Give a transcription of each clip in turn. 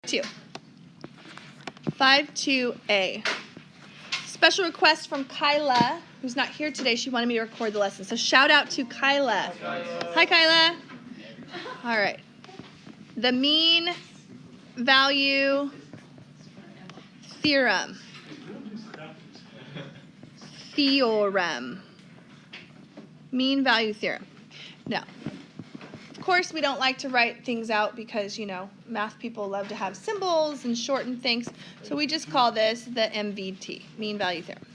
5.2a. Special request from Kyla, who's not here today. She wanted me to record the lesson. So shout out to Kyla. Hi, Kyla. All right. The mean value theorem. Theorem. Mean value theorem. Now, of course, we don't like to write things out because, you know, math people love to have symbols and shorten things. So we just call this the MVT, mean value theorem.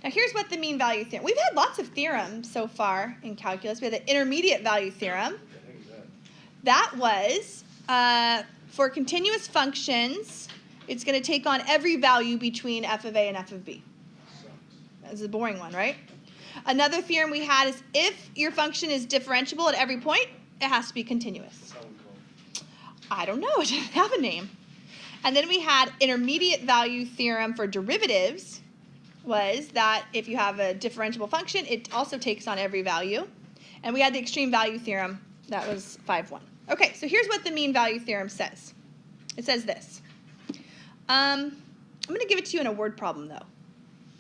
Now, here's what the mean value theorem. We've had lots of theorems so far in calculus. We had the intermediate value theorem. That was for continuous functions, it's going to take on every value between f of a and f of b. That's a boring one, right? Another theorem we had is if your function is differentiable at every point, it has to be continuous. I don't know. It didn't have a name. And then we had intermediate value theorem for derivatives, was that if you have a differentiable function, it also takes on every value. And we had the extreme value theorem. That was 5.1. Okay, so here's what the mean value theorem says. It says this. I'm going to give it to you in a word problem, though.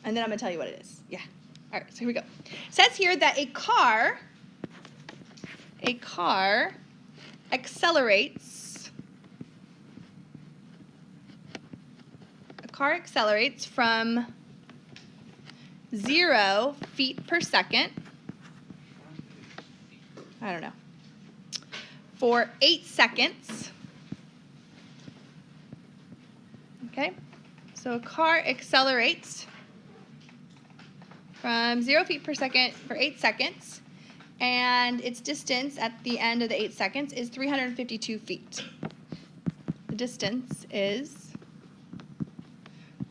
And then I'm going to tell you what it is. Yeah. All right, so here we go. It says here that a car accelerates. A car accelerates from 0 feet per second. I don't know. For 8 seconds. Okay? So a car accelerates from 0 feet per second for 8 seconds, and its distance at the end of the 8 seconds is 352 feet. The distance is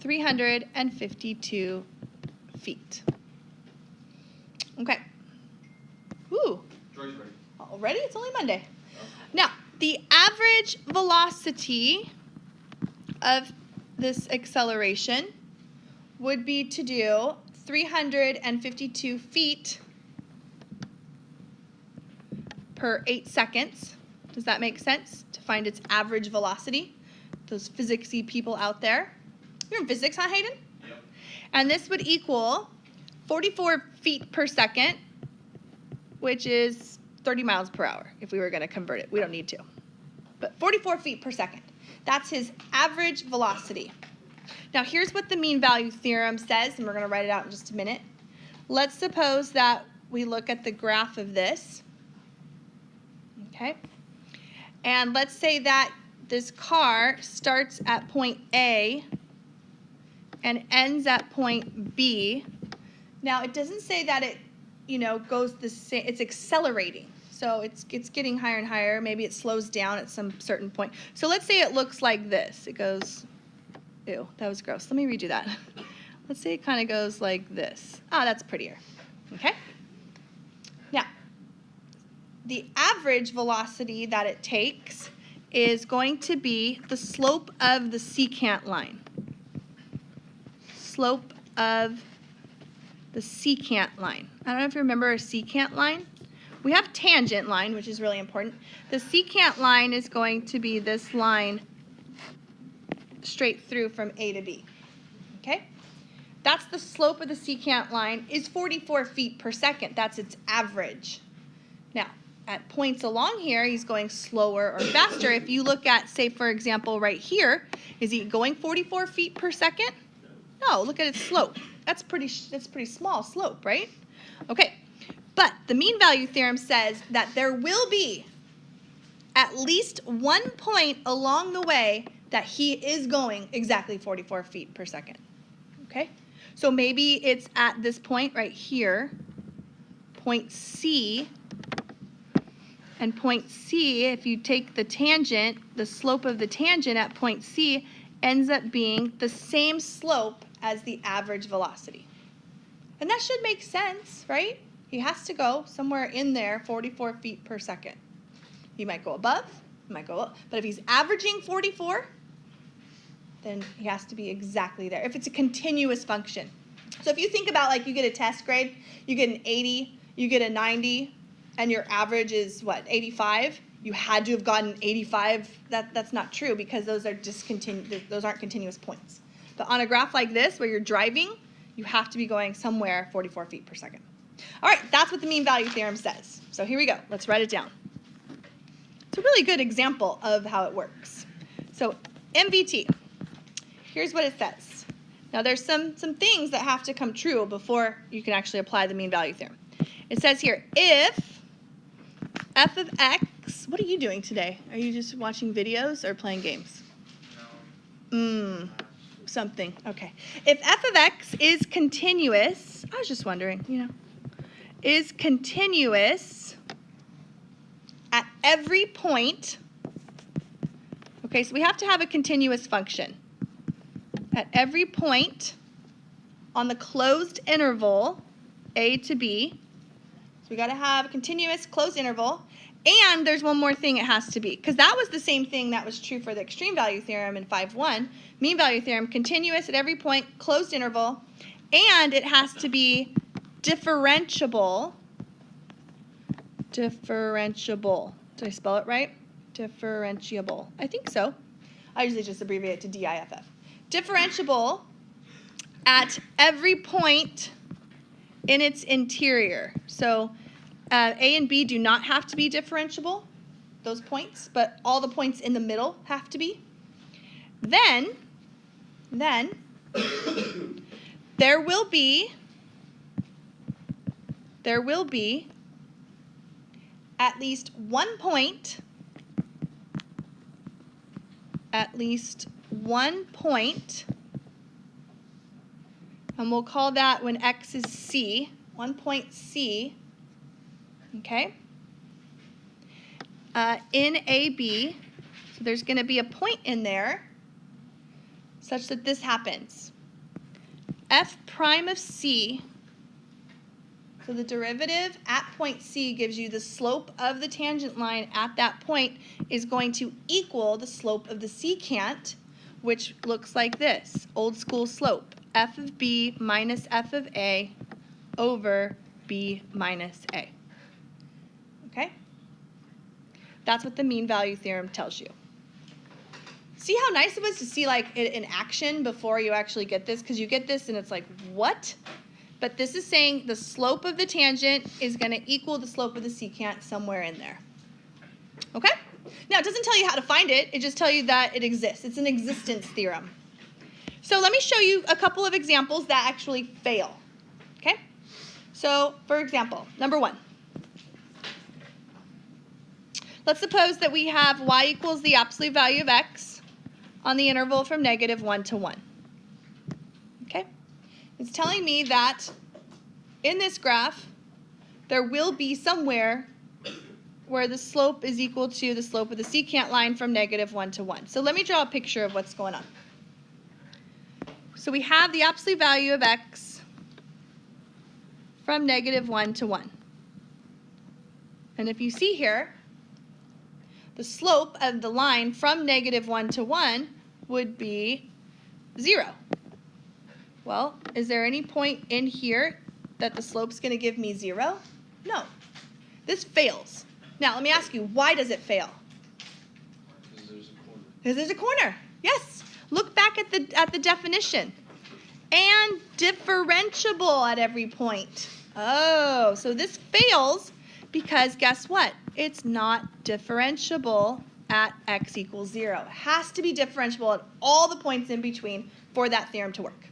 352 feet. Okay. Woo. Joy's ready. Already? It's only Monday. Now, the average velocity of this acceleration would be to do 352 feet per 8 seconds. Does that make sense? To find its average velocity? Those physicsy people out there. You're in physics, huh, Hayden? Yep. And this would equal 44 feet per second, which is 30 miles per hour if we were going to convert it. We don't need to. But 44 feet per second. That's his average velocity. Now, here's what the mean value theorem says, and we're going to write it out in just a minute. Let's suppose that we look at the graph of this. Okay? And let's say that this car starts at point A and ends at point B. Now, it doesn't say that it, goes the same. It's accelerating. So it's getting higher and higher. Maybe it slows down at some certain point. So let's say it looks like this. It goes, ew, that was gross. Let me redo that. Let's say it kind of goes like this. Ah, that's prettier. Okay? Now, the average velocity that it takes is going to be the slope of the secant line. Slope of the secant line. I don't know if you remember a secant line. We have tangent line, which is really important. The secant line is going to be this line straight through from A to B. Okay? That's the slope of the secant line is 44 feet per second. That's its average. Now, at points along here, he's going slower or faster. If you look at, say, for example, right here, is he going 44 feet per second? No, look at its slope. That's pretty small slope, right? Okay. But the mean value theorem says that there will be at least one point along the way that he is going exactly 44 feet per second. Okay? So maybe it's at this point right here, point C. And point C, if you take the tangent, the slope of the tangent at point C ends up being the same slope as the average velocity. And that should make sense, right? He has to go somewhere in there 44 feet per second. He might go above, he might go up. But if he's averaging 44, then he has to be exactly there. If it's a continuous function. So if you think about, like, you get a test grade, you get an 80, you get a 90, and your average is, what, 85? you had to have gotten 85. That's not true because those aren't continuous points. But on a graph like this where you're driving, you have to be going somewhere 44 feet per second. All right, that's what the mean value theorem says. So here we go. Let's write it down. It's a really good example of how it works. So MVT, here's what it says. Now there's some things that have to come true before you can actually apply the mean value theorem. It says here, if f of x, what are you doing today? Are you just watching videos or playing games? No. Something, okay. If f of x is continuous, I was just wondering, is continuous at every point, okay, so we have to have a continuous function. At every point on the closed interval, a to b, so we got to have a continuous closed interval, and there's one more thing it has to be, because that was the same thing that was true for the extreme value theorem in 5.1, mean value theorem, continuous at every point, closed interval, and it has to be differentiable. Differentiable. Did I spell it right? Differentiable. I think so. I usually just abbreviate it to DIFF. Differentiable at every point in its interior. So A and B do not have to be differentiable, those points, but all the points in the middle have to be. Then there will be at least one point, and we'll call that when x is c, 1 point c, okay, in AB, so there's going to be a point in there such that this happens. F prime of c, so the derivative at point C gives you the slope of the tangent line at that point is going to equal the slope of the secant, which looks like this, old school slope, f of b minus f of a over b minus a. Okay? That's what the mean value theorem tells you. See how nice it was to see like it in action before you actually get this? Because you get this and it's like, what? But this is saying the slope of the tangent is going to equal the slope of the secant somewhere in there. Okay? Now, it doesn't tell you how to find it. It just tells you that it exists. It's an existence theorem. So let me show you a couple of examples that actually fail. Okay? So, for example, number 1. Let's suppose that we have y equals the absolute value of x on the interval from -1 to 1. Okay? It's telling me that in this graph, there will be somewhere where the slope is equal to the slope of the secant line from -1 to 1. So let me draw a picture of what's going on. So we have the absolute value of x from -1 to 1. And if you see here, the slope of the line from -1 to 1 would be 0. Well, is there any point in here that the slope's going to give me 0? No. This fails. Now, let me ask you, why does it fail? Because there's a corner. Because there's a corner. Yes. Look back at the definition. And differentiable at every point. Oh, so this fails because guess what? It's not differentiable at x equals 0. It has to be differentiable at all the points in between for that theorem to work.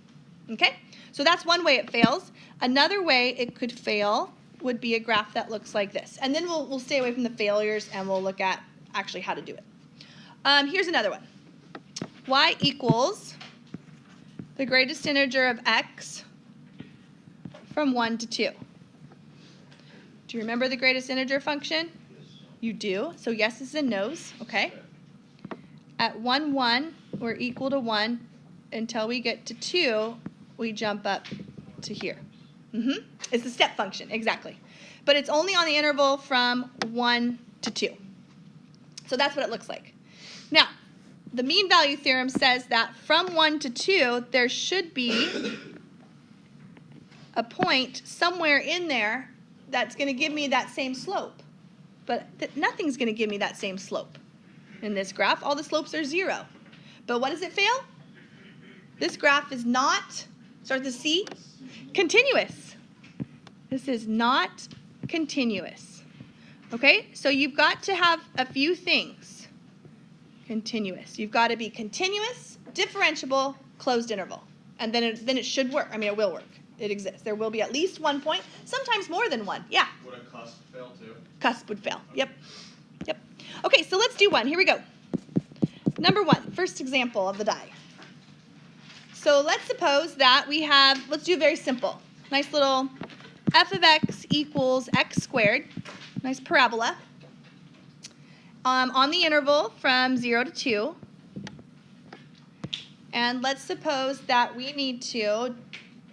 Okay? So that's one way it fails. Another way it could fail would be a graph that looks like this. And then we'll stay away from the failures and we'll look at actually how to do it. Here's another one. Y equals the greatest integer of x from 1 to 2. Do you remember the greatest integer function? Yes. You do. So yeses and nos. Okay. At 1, 1, we're equal to 1 until we get to 2. We jump up to here. It's the step function, exactly. But it's only on the interval from 1 to 2. So that's what it looks like. Now, the mean value theorem says that from 1 to 2, there should be a point somewhere in there that's going to give me that same slope. but nothing's going to give me that same slope. In this graph, all the slopes are 0. But what does it fail? This graph is not, start with C, continuous. This is not continuous. Okay, so you've got to have a few things. Continuous. You've got to be continuous, differentiable, closed interval. And then it should work. I mean, it will work. It exists. There will be at least one point, sometimes more than one. Yeah? Would a cusp fail too? Cusp would fail. Yep. Yep. Okay, so let's do one. Here we go. Number 1, first example of the die. So let's suppose that we have, let's do very simple. Nice little f of x equals x squared. Nice parabola. On the interval from 0 to 2. And let's suppose that we need to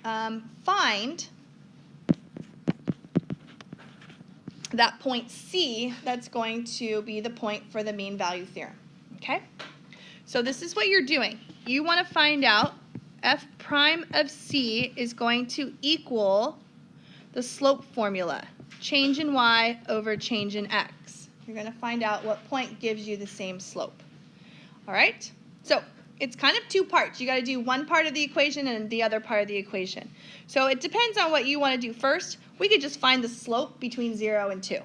find that point C that's going to be the point for the mean value theorem. Okay? So this is what you're doing. You want to find out f prime of C is going to equal the slope formula, change in y over change in x. You're going to find out what point gives you the same slope. All right? So it's kind of 2 parts. You got to do one part of the equation and the other part of the equation. So it depends on what you want to do first. We could just find the slope between 0 and 2. And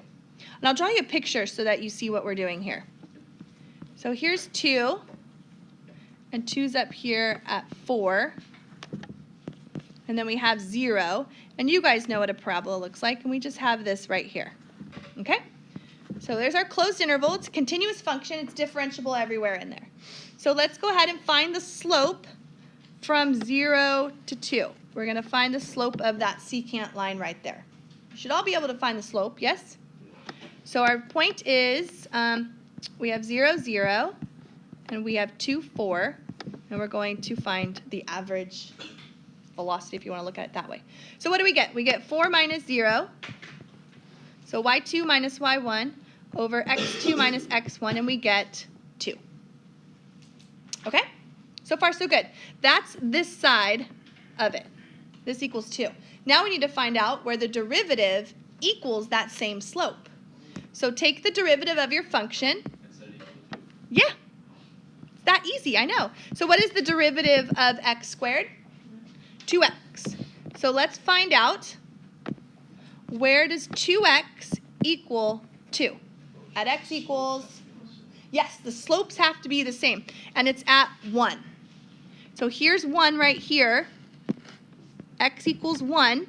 I'll draw you a picture so that you see what we're doing here. So here's 2, and 2's up here at 4. And then we have 0. And you guys know what a parabola looks like, and we just have this right here. Okay? So there's our closed interval. It's a continuous function. It's differentiable everywhere in there. So let's go ahead and find the slope from 0 to 2. We're going to find the slope of that secant line right there. You should all be able to find the slope, yes? So our point is we have 0, 0, and we have 2, 4, and we're going to find the average velocity if you want to look at it that way. So what do we get? We get 4 minus 0, so y2 minus y1 over x2 minus x1, and we get 2. Okay? So far, so good. That's this side of it. This equals 2. Now we need to find out where the derivative equals that same slope. So take the derivative of your function. Yeah. It's that easy, I know. So what is the derivative of x squared? 2x. So let's find out, where does 2x equal 2? At x equals, yes, the slopes have to be the same, and it's at 1. So here's 1 right here. X equals 1.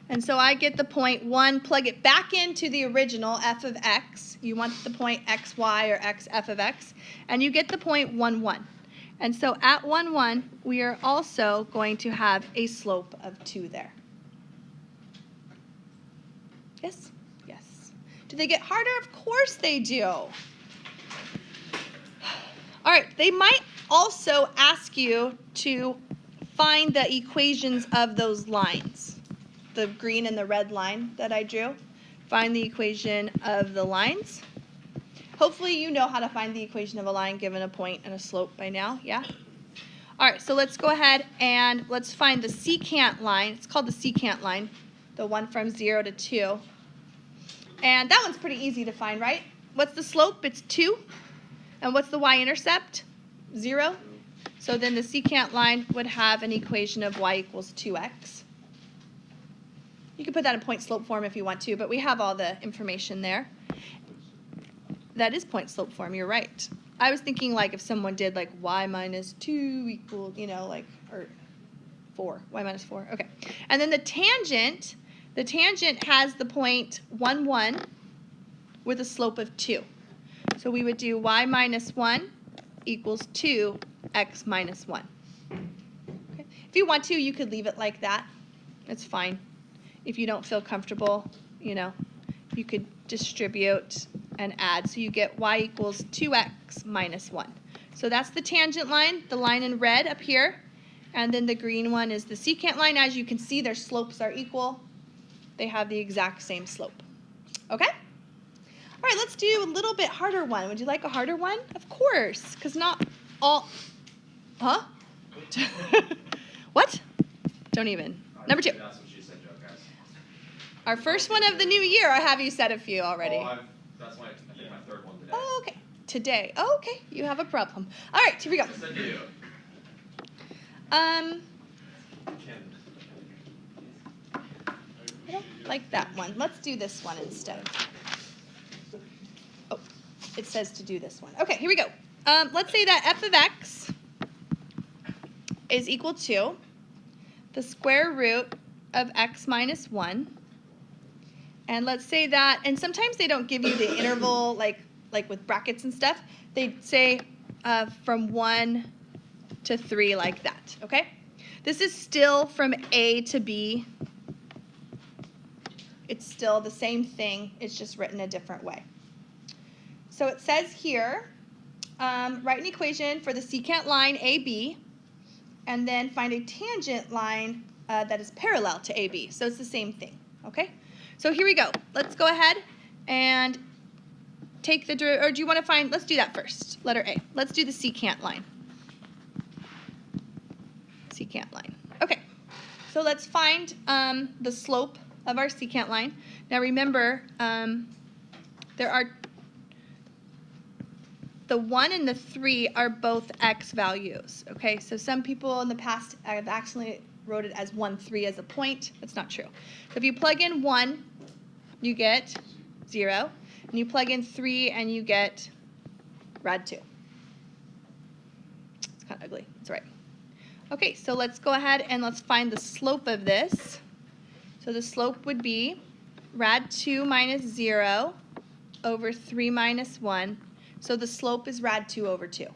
And so I get the point 1, plug it back into the original f of x. You want the point xy or x f of x. And you get the point 1, 1. And so at 1, 1, we are also going to have a slope of 2 there. Yes? Yes. Do they get harder? Of course they do. All right, they might also ask you to find the equations of those lines. The green and the red line that I drew. Find the equation of the lines. Hopefully you know how to find the equation of a line given a point and a slope by now, yeah? All right, so let's go ahead and let's find the secant line. It's called the secant line, the one from 0 to 2. And that one's pretty easy to find, right? What's the slope? It's 2. And what's the y-intercept? 0. So then the secant line would have an equation of y equals 2x. You can put that in point slope form if you want to, but we have all the information there. That is point slope form, you're right. I was thinking like if someone did like y minus 2 equal, you know, like, or 4, y minus 4, okay. And then the tangent has the point 1, 1 with a slope of 2. So we would do y minus 1 equals 2x minus 1. Okay. If you want to, you could leave it like that. It's fine. If you don't feel comfortable, you know, you could distribute and add. So you get y equals 2x minus 1. So that's the tangent line, the line in red up here. And then the green one is the secant line. As you can see, their slopes are equal. They have the exact same slope. Okay? All right, let's do a little bit harder one. Would you like a harder one? Of course, because not all... Huh? What? Don't even. Number 2. That's what she said, Joe, guys. Our first one of the new year. I have you said a few already. That's I think my third one today. Oh, okay. Today. Oh, okay. You have a problem. All right, here we go. I said you. I don't like that one. Let's do this one instead. Oh, it says to do this one. Okay, here we go. Let's say that f of x is equal to the square root of x minus 1. And let's say that, and sometimes they don't give you the interval like with brackets and stuff. They say from 1 to 3 like that, okay? This is still from A to B. It's still the same thing. It's just written a different way. So it says here, write an equation for the secant line AB, and then find a tangent line that is parallel to AB. So it's the same thing, okay? So here we go. Let's go ahead and take the, or do you want to find, let's do that first, letter A. Let's do the secant line. Secant line. Okay, so let's find the slope of our secant line. Now remember, there are, the 1 and the 3 are both x values, okay? So some people in the past have accidentally wrote it as 1, 3 as a point. That's not true. So if you plug in 1, you get 0. And you plug in 3 and you get rad 2. It's kind of ugly. It's all right. Okay, so let's go ahead and let's find the slope of this. So the slope would be rad 2 minus 0 over 3 minus 1. So the slope is rad 2 over 2.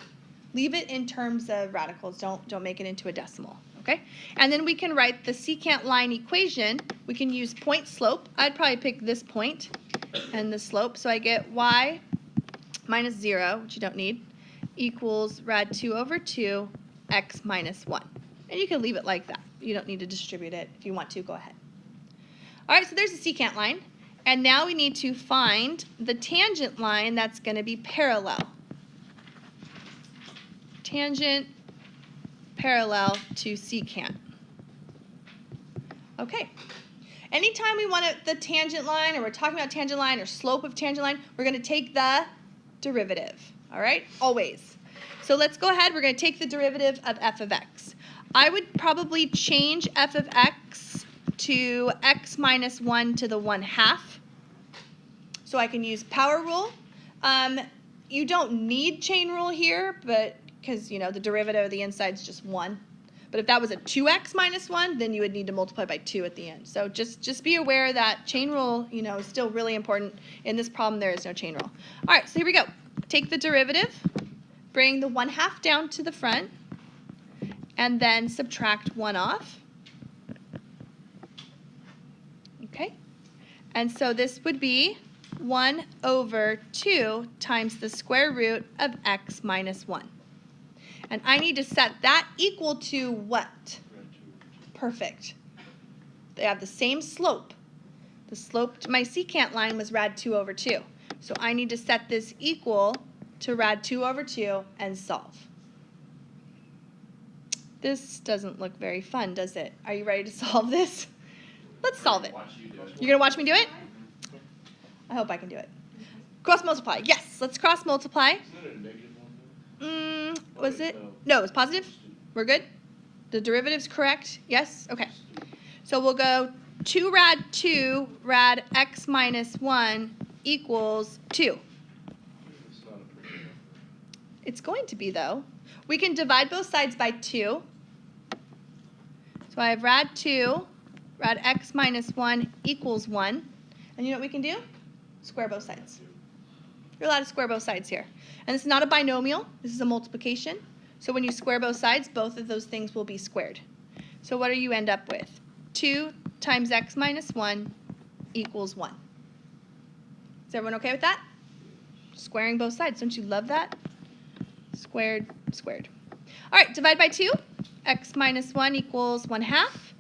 Leave it in terms of radicals. Don't make it into a decimal. Okay? And then we can write the secant line equation. We can use point slope. I'd probably pick this point and the slope. So I get y minus 0, which you don't need, equals rad 2 over 2 x minus 1. And you can leave it like that. You don't need to distribute it. If you want to, go ahead. All right, so there's the secant line. And now we need to find the tangent line that's going to be parallel. Tangent parallel to secant. Okay. Anytime we want the tangent line, or we're talking about tangent line or slope of tangent line, we're going to take the derivative. All right? Always. So let's go ahead. We're going to take the derivative of f of x. I would probably change f of x to x minus 1 to the 1/2. So I can use power rule. You don't need chain rule here, but because, you know, the derivative of the inside is just 1. But if that was a 2x minus 1, then you would need to multiply by 2 at the end. So just be aware that chain rule, you know, is still really important. In this problem, there is no chain rule. All right, so here we go. Take the derivative, bring the 1/2 down to the front, and then subtract 1 off. Okay? And so this would be 1 over 2 times the square root of x minus 1. And I need to set that equal to what? Perfect. They have the same slope. The slope to my secant line was rad 2 over 2. So I need to set this equal to rad 2 over 2 and solve. This doesn't look very fun, does it? Are you ready to solve this? Let's solve it. You're going to watch me do it? I hope I can do it. Cross multiply. Yes, let's cross multiply. Isn't it a negative one? Was it? No, it was positive. We're good? The derivative's correct? Yes? Okay. So we'll go 2 rad 2 rad x minus 1 equals 2. It's not a pretty number. It's going to be, though. We can divide both sides by 2. So I have rad 2 rad x minus 1 equals 1. And you know what we can do? Square both sides. You're allowed to square both sides here. And this is not a binomial. This is a multiplication. So when you square both sides, both of those things will be squared. So what do you end up with? 2 times x minus 1 equals 1. Is everyone okay with that? Squaring both sides. Don't you love that? Squared, squared. All right, divide by 2. X minus 1 equals 1/2.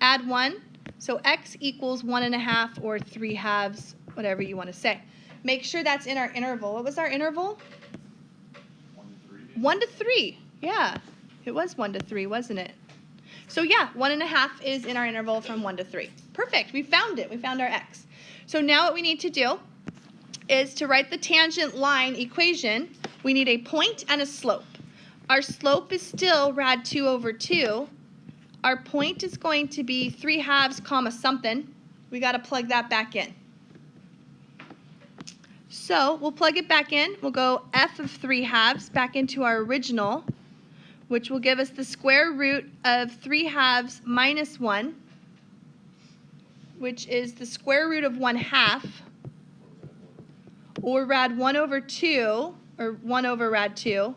Add 1. So x equals 1.5 or 3/2, whatever you want to say. Make sure that's in our interval. What was our interval? 1 to 3. 1 to 3. Yeah, it was 1 to 3, wasn't it? So yeah, 1.5 is in our interval from 1 to 3. Perfect, we found it. We found our x. So now what we need to do is to write the tangent line equation, we need a point and a slope. Our slope is still rad 2 over 2. Our point is going to be 3/2 comma something. We got to plug that back in. So we'll plug it back in. We'll go f of 3/2 back into our original, which will give us the square root of 3/2 minus 1, which is the square root of 1/2, or rad 1 over 2, or 1 over rad 2,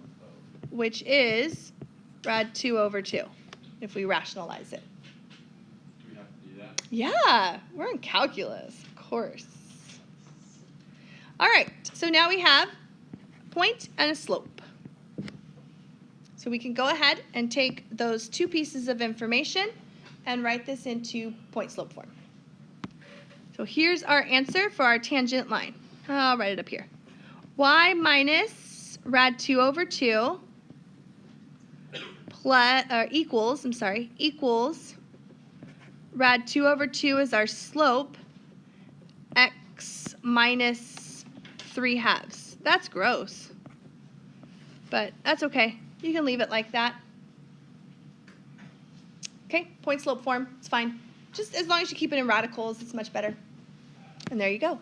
which is rad 2 over 2, if we rationalize it. Do we have to do that? Yeah, we're in calculus, of course. All right, so now we have a point and a slope. So we can go ahead and take those two pieces of information and write this into point-slope form. So here's our answer for our tangent line. I'll write it up here. Y minus rad 2 over 2 equals rad 2 over 2 is our slope, x minus 3/2. That's gross, but that's okay. You can leave it like that. Okay, point-slope form, it's fine. Just as long as you keep it in radicals, it's much better. And there you go.